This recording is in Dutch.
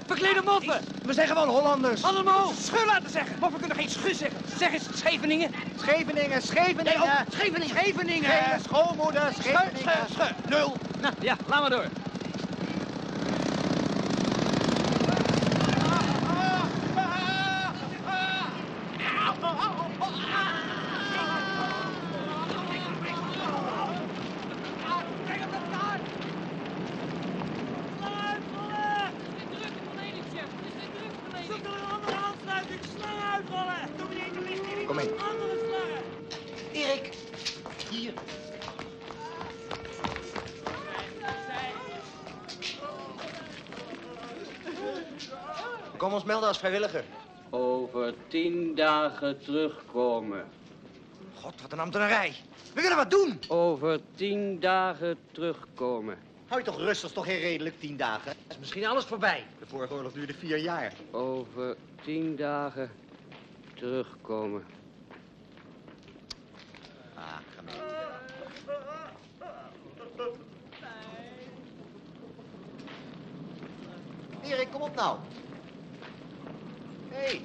Verklede moffen! We zijn gewoon Hollanders. Allemaal schu laten zeggen! Moffen kunnen geen schu zeggen. Zeg eens Scheveningen. Scheveningen, Scheveningen. Nee, Scheveningen. Scheveningen. Geen schoolmoeder, Scheveningen. Schu. Nul. Nou, ja, laat maar door. Kom in. Erik, hier. Kom ons melden als vrijwilliger. Over 10 dagen terugkomen. God, wat een ambtenarij. We willen wat doen. Over 10 dagen terugkomen. Hou je toch rustig, is toch heel redelijk, 10 dagen? Is misschien alles voorbij. De vorige oorlog duurde 4 jaar. Over 10 dagen terugkomen. Ah, ga mee. Erik, kom op nou. Hé. Hey.